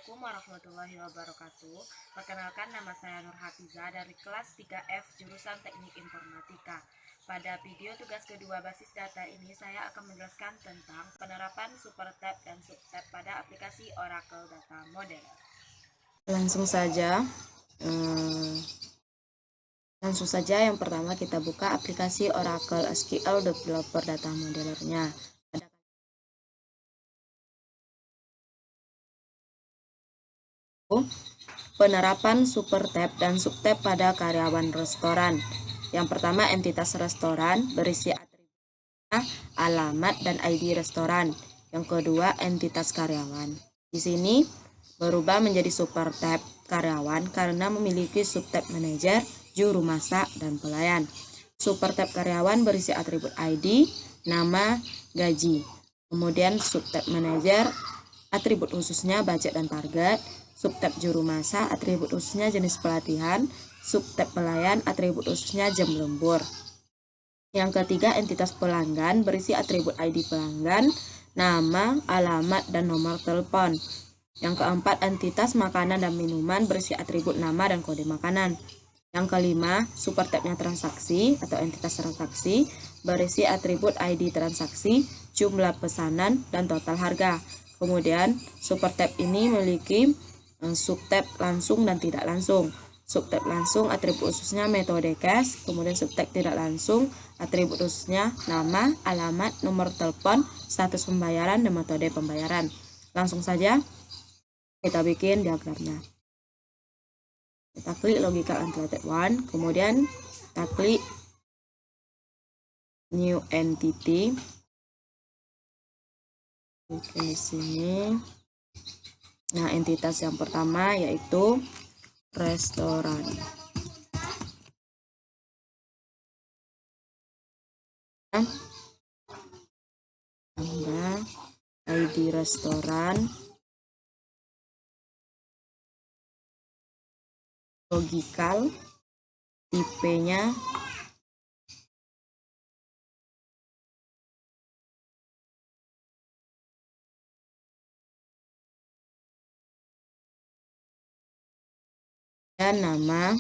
Assalamualaikum warahmatullahi wabarakatuh. Perkenalkan, nama saya Nur Hafiza dari kelas 3F jurusan Teknik Informatika. Pada video tugas kedua basis data ini saya akan menjelaskan tentang penerapan super tab dan subtab pada aplikasi Oracle Data Modeler. Langsung saja yang pertama kita buka aplikasi Oracle SQL Developer Data Modeler-nya. Penerapan super tab dan subtab pada karyawan restoran. Yang pertama, entitas restoran berisi atributnya, alamat, dan ID restoran. Yang kedua, entitas karyawan. Di sini berubah menjadi super tab karyawan karena memiliki subtab manajer, juru masak, dan pelayan. Super tab karyawan berisi atribut ID, nama, gaji. Kemudian subtab manajer, atribut khususnya budget dan target. Subtab juru masak, atribut khususnya jenis pelatihan. Subtab pelayan, atribut khususnya jam lembur. Yang ketiga, entitas pelanggan berisi atribut ID pelanggan, nama, alamat, dan nomor telepon. Yang keempat, entitas makanan dan minuman berisi atribut nama dan kode makanan. Yang kelima, super tabnya transaksi atau entitas transaksi berisi atribut ID transaksi, jumlah pesanan, dan total harga. Kemudian, super tab ini memiliki subtab langsung dan tidak langsung. Subtab langsung atribut khususnya metode cash, kemudian subtab tidak langsung atribut khususnya nama, alamat, nomor telepon, status pembayaran, dan metode pembayaran. Langsung saja kita bikin diagramnya. Kita klik logical unrelated one, kemudian kita klik new entity. Oke, di sini. Nah, entitas yang pertama yaitu restoran. Tambah ID restoran, logical, IP-nya dan nama,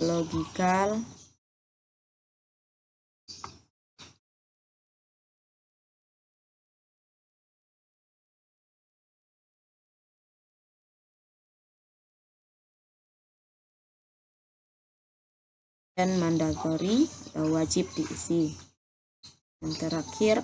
logical, dan mandatory atau wajib diisi. Yang terakhir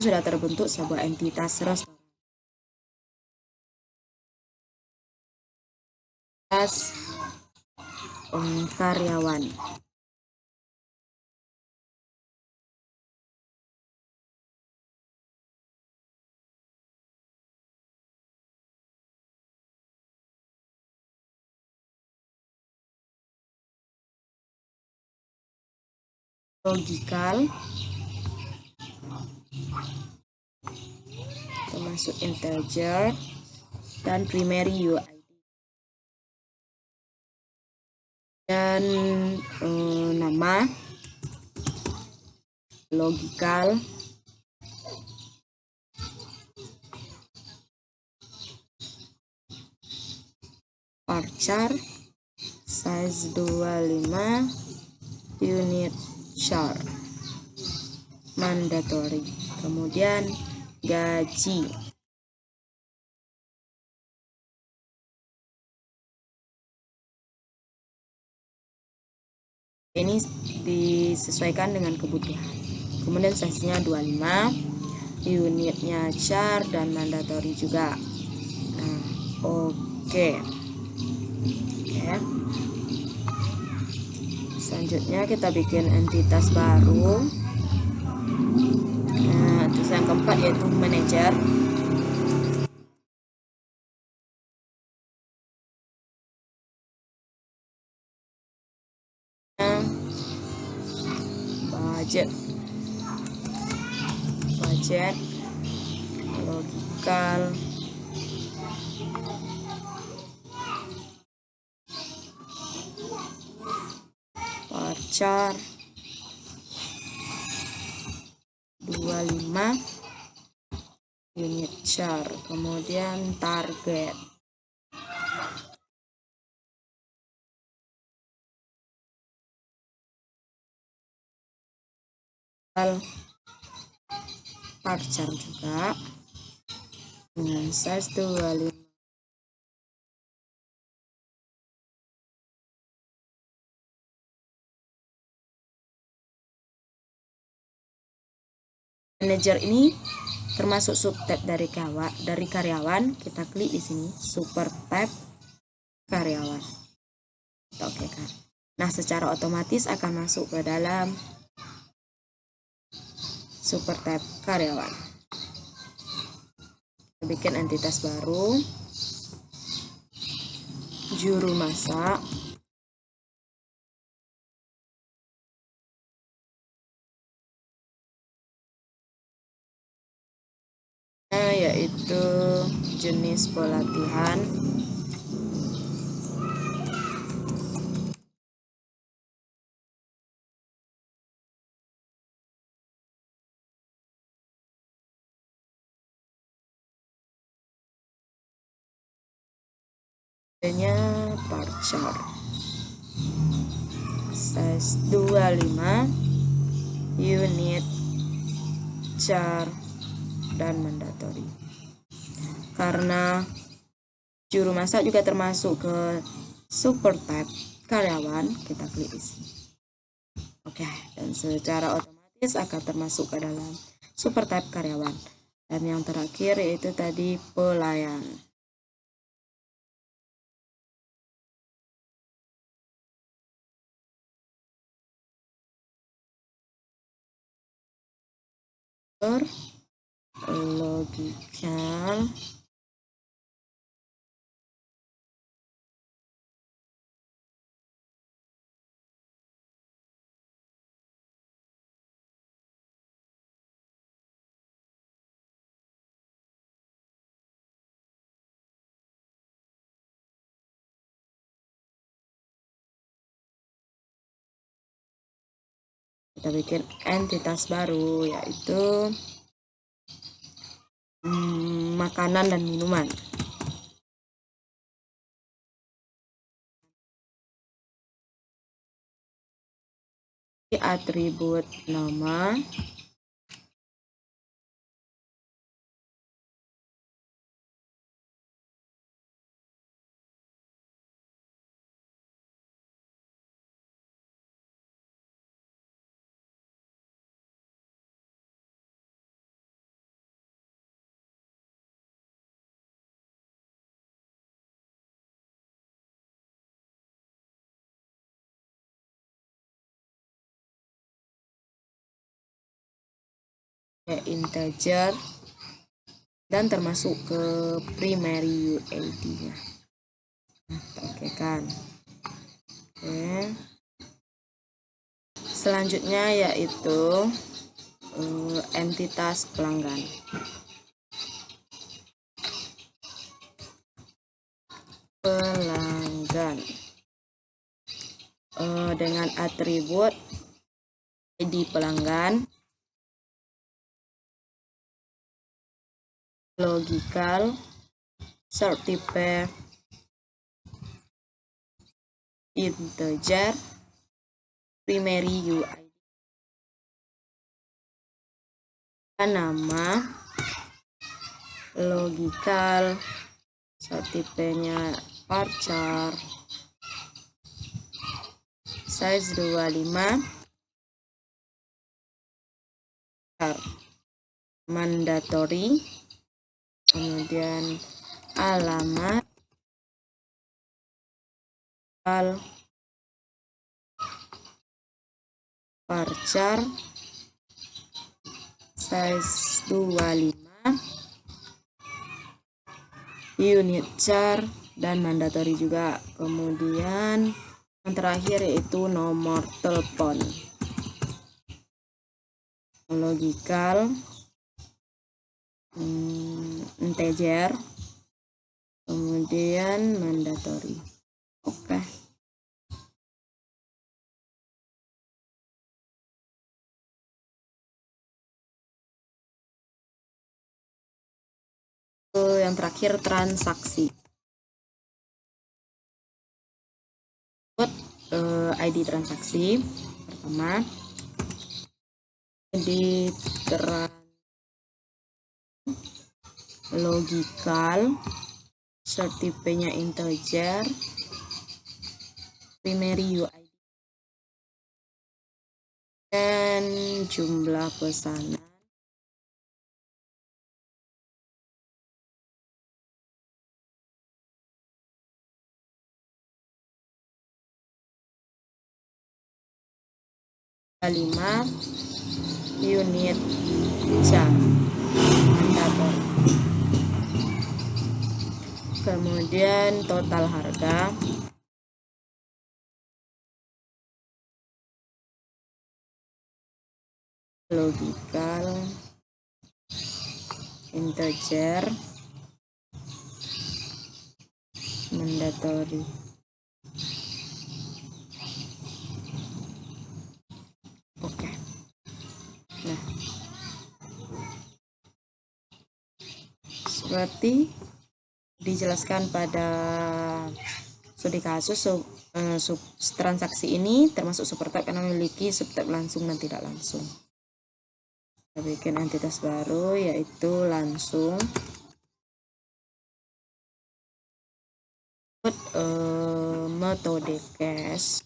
sudah terbentuk sebuah entitas restoran. Karyawan. Logical termasuk integer dan primary UID dan nama, logical, varchar size 25, unit char, mandatory, kemudian gaji. Ini disesuaikan dengan kebutuhan. Kemudian size-nya 25, unitnya char dan mandatory juga. Nah, oke. Selanjutnya kita bikin entitas baru. Nah, terus yang keempat yaitu manajer. budget, logikal, varchar, 25 unit char, kemudian target. Varchar juga dengan size 25. Manager ini termasuk subtab dari karyawan. Kita klik di sini super tab karyawan. Kita oke kan. Nah, secara otomatis akan masuk ke dalam super tab karyawan. Kita bikin entitas baru, juru masak. Yaitu jenis pelatihan, varchar, size 25 unit char dan mandatory. Karena juru masak juga termasuk ke super tab karyawan, kita klik di sini. Oke, dan secara otomatis akan termasuk ke dalam super tab karyawan. Dan yang terakhir yaitu tadi pelayan. Logikal, kita bikin entitas baru yaitu makanan dan minuman. Atribut nama, integer, dan termasuk ke primary UID-nya. Oke kan. Oke. Selanjutnya yaitu entitas pelanggan. Dengan atribut ID pelanggan, logikal, certificate, integer, primary UID, nama, logikal, certificate-nya varchar, size 25, mandatory, kemudian alamat, varchar, size 25, unit char, dan mandatory juga. Kemudian yang terakhir yaitu nomor telepon. logical, integer, kemudian mandatory. Oke. Yang terakhir transaksi. ID transaksi pertama, ID logical, certificate-nya integer, primary UID, dan jumlah pesanan. Kelima, unit mandator. Kemudian total harga, logical, integer, mandatory. Oke. Nah, seperti dijelaskan pada studi kasus, transaksi ini termasuk supertype karena memiliki subtype langsung dan tidak langsung. Kita bikin entitas baru yaitu langsung. Metode cache.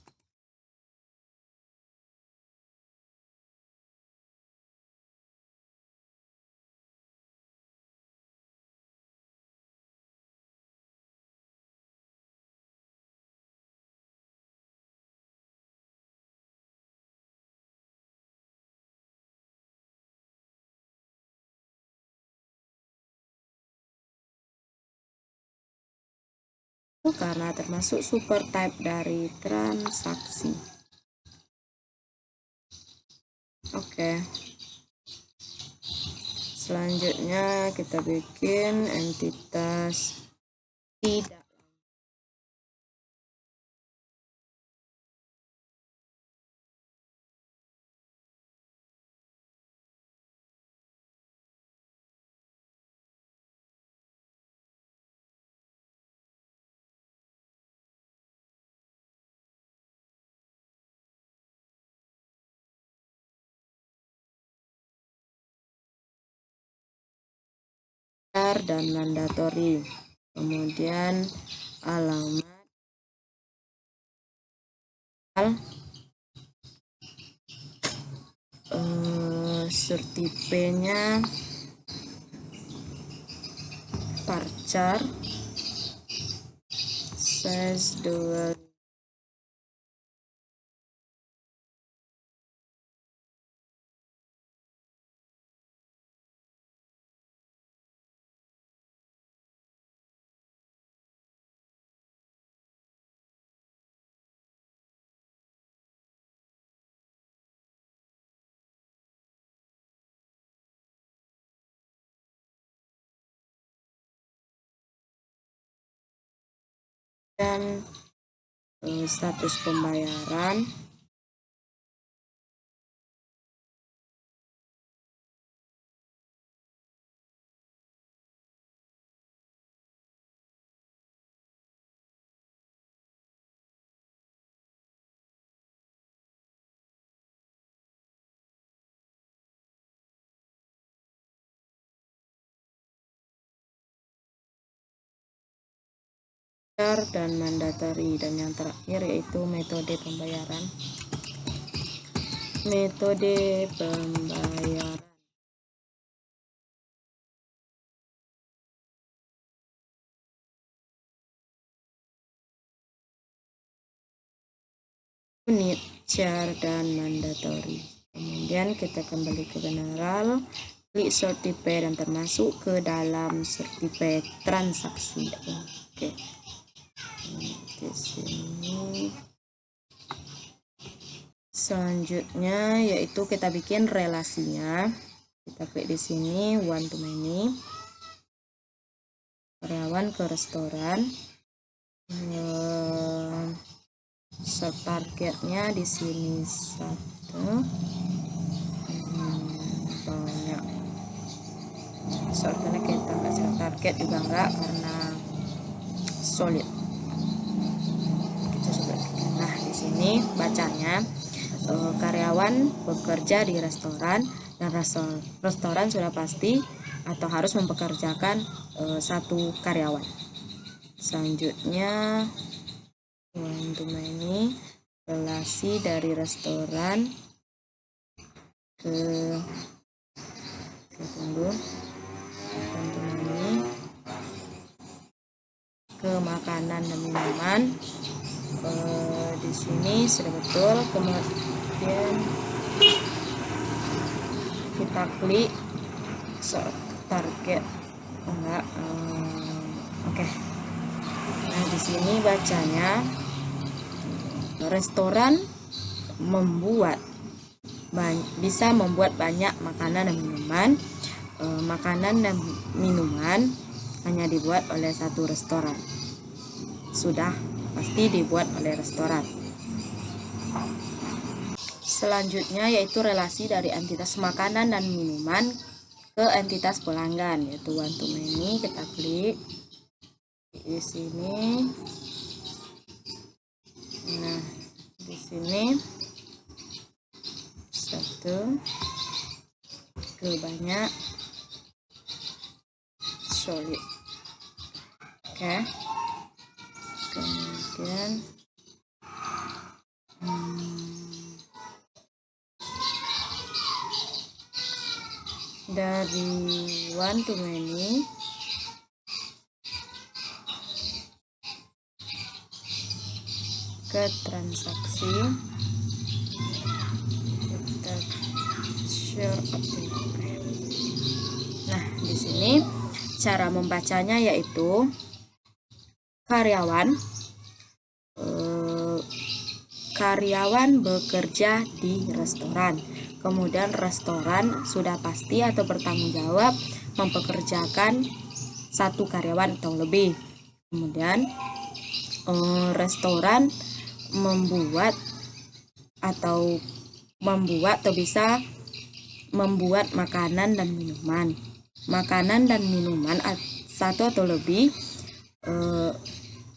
Karena termasuk supertype dari transaksi. Oke. Selanjutnya kita bikin entitas tidak. Dan mandatory, kemudian alamat, certificate-nya varchar size 2 dan status pembayaran, dan mandatory, dan yang terakhir yaitu metode pembayaran. Metode pembayaran. Unit, char, dan mandatory. Kemudian kita kembali ke general, klik certificate dan termasuk ke dalam certificate transaksi. Oke. Di sini Selanjutnya yaitu kita bikin relasinya. Kita klik di sini one to many, karyawan ke restoran. Short targetnya di sini 1. Banyak. Soalnya kita nggak short target juga enggak karena solid. Kita coba. Nah di sini bacanya karyawan bekerja di restoran dan restoran sudah pasti atau harus mempekerjakan 1 karyawan. Selanjutnya one to many, relasi dari restoran ke one to many ke makanan dan minuman. Di sini sudah betul. Kemudian kita klik short target. Oke. Nah di sini bacanya restoran bisa membuat banyak makanan dan minuman. Makanan dan minuman hanya dibuat oleh 1 restoran. Sudah pasti dibuat oleh restoran. Selanjutnya yaitu relasi dari entitas makanan dan minuman ke entitas pelanggan, yaitu one to many. Kita klik di sini. Nah di sini 1 ke banyak, solid. Oke. Kemudian dari one to many ke transaksi, kita share update. Nah di sini cara membacanya yaitu karyawan bekerja di restoran. Kemudian restoran sudah pasti atau bertanggung jawab mempekerjakan 1 karyawan atau lebih. Kemudian restoran membuat atau bisa membuat makanan dan minuman. Makanan dan minuman 1 atau lebih.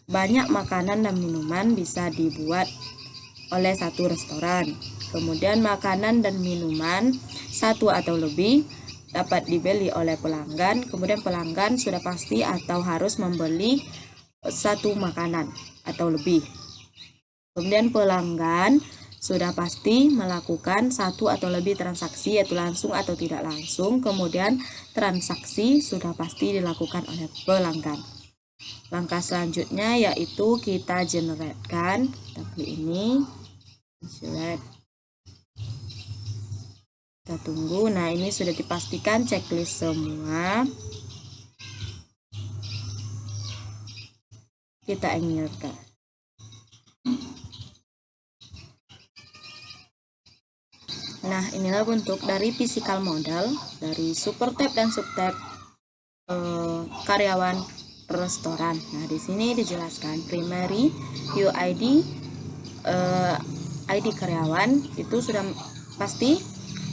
Banyak makanan dan minuman bisa dibuat oleh 1 restoran. Kemudian makanan dan minuman 1 atau lebih dapat dibeli oleh pelanggan. Kemudian pelanggan sudah pasti atau harus membeli 1 makanan atau lebih. Kemudian pelanggan sudah pasti melakukan 1 atau lebih transaksi, yaitu langsung atau tidak langsung. Kemudian transaksi sudah pasti dilakukan oleh pelanggan. Langkah selanjutnya yaitu kita generatekan. Kita klik ini, select. Kita tunggu. Nah ini sudah dipastikan checklist semua. Kita ingatkan. Nah inilah bentuk dari physical model dari super tab dan subtab karyawan restoran. Nah di sini dijelaskan primary, UID, ID karyawan itu sudah pasti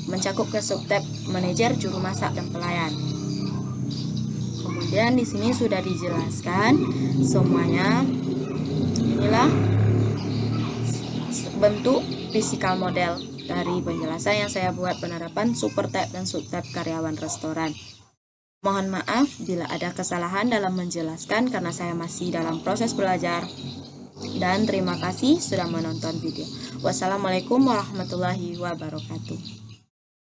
mencakup ke subtab manajer, juru masak dan pelayan. Kemudian di sini sudah dijelaskan semuanya. Inilah bentuk physical model dari penjelasan yang saya buat penerapan super tab dan subtab karyawan restoran. Mohon maaf bila ada kesalahan dalam menjelaskan karena saya masih dalam proses belajar. Dan terima kasih sudah menonton video. Wassalamualaikum warahmatullahi wabarakatuh.